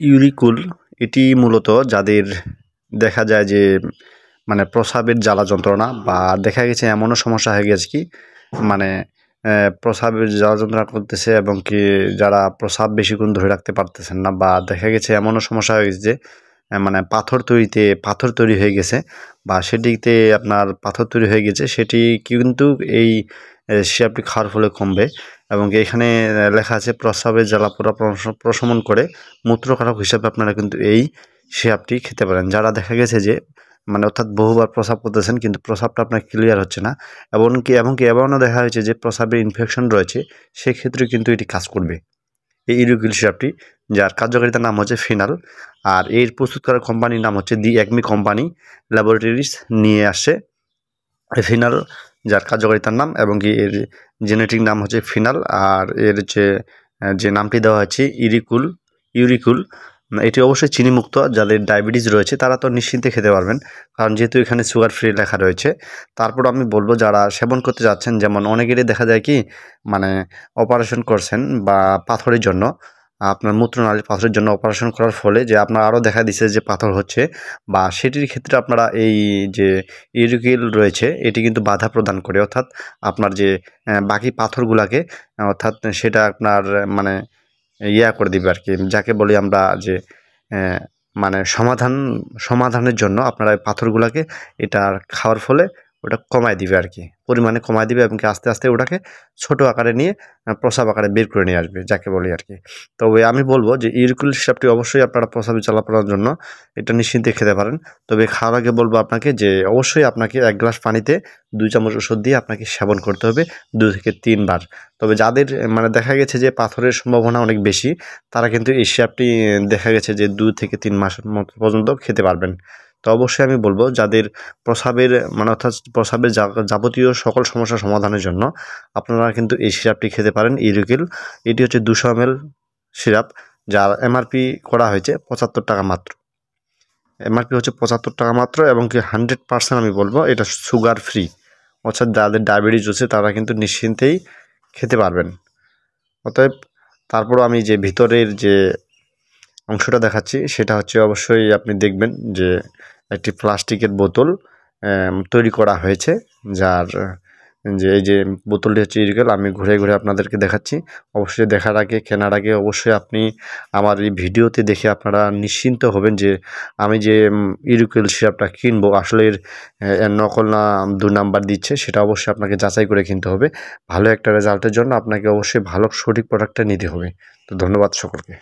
ইউরিকুল এটি মূলত যাদের দেখা যায় যে মানে প্রস্রাবের জ্বালা যন্ত্রণা বা দেখা গেছে এমনও সমস্যা হয়ে গেছে কি মানে প্রস্রাবের জ্বালা যন্ত্রণা করতেছে এবং কি যারা প্রস্রাব বেশিক্ষণ ধরে রাখতে পারতেছেন না বা দেখা গেছে এমনও সমস্যা হয়ে গেছে যে মানে পাথর তৈরি হয়ে গেছে বা সেটিতে আপনার পাথর তৈরি হয়ে গেছে সেটি কিন্তু এই সিরাপটি খাওয়ার ফলে কমবে এবং এখানে লেখা আছে প্রস্রাবের জ্বালা পোড়া প্রশমন করে মূত্রকারক হিসাবে আপনারা কিন্তু এই সিরাপটি খেতে পারেন। যারা দেখা গেছে যে মানে অর্থাৎ বহুবার প্রস্রাব করতেছেন কিন্তু প্রস্রাবটা আপনার ক্লিয়ার হচ্ছে না এমনকি এমনও দেখা হয়েছে যে প্রস্রাবের ইনফেকশন রয়েছে, সেক্ষেত্রে কিন্তু এটি কাজ করবে এই ইউরিকুল সিরাপটি, যার কার্যকারিতার নাম হচ্ছে ফিনাল। আর এর প্রস্তুত করার কোম্পানির নাম হচ্ছে দি একমি কোম্পানি ল্যাবরেটরিজ নিয়ে আসে ফিনাল, যার কার্যকারিতার নাম এবং কি এর জেনেটিক নাম হচ্ছে ফিনাল। আর এর যে নামটি দেওয়া হচ্ছে ইউরিকুল এটি অবশ্যই চিনিমুক্ত। যাদের ডায়াবেটিস রয়েছে তারা তো নিশ্চিন্তে খেতে পারবেন, কারণ যেহেতু এখানে সুগার ফ্রি লেখা রয়েছে। তারপর আমি বলবো যারা সেবন করতে যাচ্ছেন, যেমন অনেকেরই দেখা যায় কি মানে অপারেশন করছেন বা পাথরের জন্য, আপনার মূত্রনালীর পাথরের জন্য অপারেশন করার ফলে যে আপনার আরও দেখা দিচ্ছে যে পাথর হচ্ছে, বা সেটির ক্ষেত্রে আপনারা এই যে ইউরিকুল রয়েছে এটি কিন্তু বাধা প্রদান করে, অর্থাৎ আপনার যে বাকি পাথরগুলাকে অর্থাৎ সেটা আপনার মানে করে দিবে আর কি, যাকে বলি আমরা যে মানে সমাধানের জন্য আপনারা এই পাথরগুলাকে এটা খাওয়ার ফলে ওটা কমায় দিবে আর কি, পরিমাণে কমায় দিবে এবং কি আস্তে আস্তে ওটাকে ছোট আকারে নিয়ে প্রস্রাব আকারে বের করে নিয়ে আসবে, যাকে বলি আর কি। তবে আমি বলবো যে ইউরিকুল সিরাপটি অবশ্যই আপনারা প্রস্রাবের জ্বালা পোড়ার জন্য এটা নিশ্চিন্তে খেতে পারেন। তবে খাওয়ার আগে বলবো আপনাকে যে অবশ্যই আপনাকে 1 গ্লাস পানিতে 2 চামচ ওষুধ দিয়ে আপনাকে সেবন করতে হবে 2 থেকে 3 বার। তবে যাদের মানে দেখা গেছে যে পাথরের সম্ভাবনা অনেক বেশি, তারা কিন্তু এই সিরাপটি দেখা গেছে যে 2 থেকে 3 মাস পর্যন্ত খেতে পারবেন। তো অবশ্যই আমি বলবো যাদের প্রস্রাবের মানে অর্থাৎ প্রস্রাবের যাবতীয় সকল সমস্যার সমাধানের জন্য আপনারা কিন্তু এই সিরাপটি খেতে পারেন ইউরিকুল। এটি হচ্ছে 200 ml সিরাপ, যার এমআরপি করা হয়েছে 75 টাকা মাত্র। এমআরপি হচ্ছে 75 টাকা মাত্র এবং কি 100% আমি বলবো এটা সুগার ফ্রি, অর্থাৎ যাদের ডায়াবেটিস আছে তারা কিন্তু নিশ্চিন্তেই খেতে পারবেন। অতএব তারপরও আমি যে ভিতরের যে অংশটা দেখাচ্ছি সেটা হচ্ছে অবশ্যই আপনি দেখবেন যে একটি প্লাস্টিকের বোতল তৈরি করা হয়েছে, যার যে এই যে বোতলটি হচ্ছে ইউরিকুল। আমি ঘুরে ঘুরে আপনাদেরকে দেখাচ্ছি। অবশ্যই দেখার আগে কেনার আগে অবশ্যই আপনি আমার এই ভিডিওতে দেখে আপনারা নিশ্চিন্ত হবেন যে আমি যে ইউরিকুল সিরাপটা কিনবো আসলে এর নকল না 2 নাম্বার দিচ্ছে, সেটা অবশ্যই আপনাকে যাচাই করে কিনতে হবে। ভালো একটা রেজাল্টের জন্য আপনাকে অবশ্যই ভালো সঠিক প্রোডাক্টটা নিতে হবে। তো ধন্যবাদ সকলকে।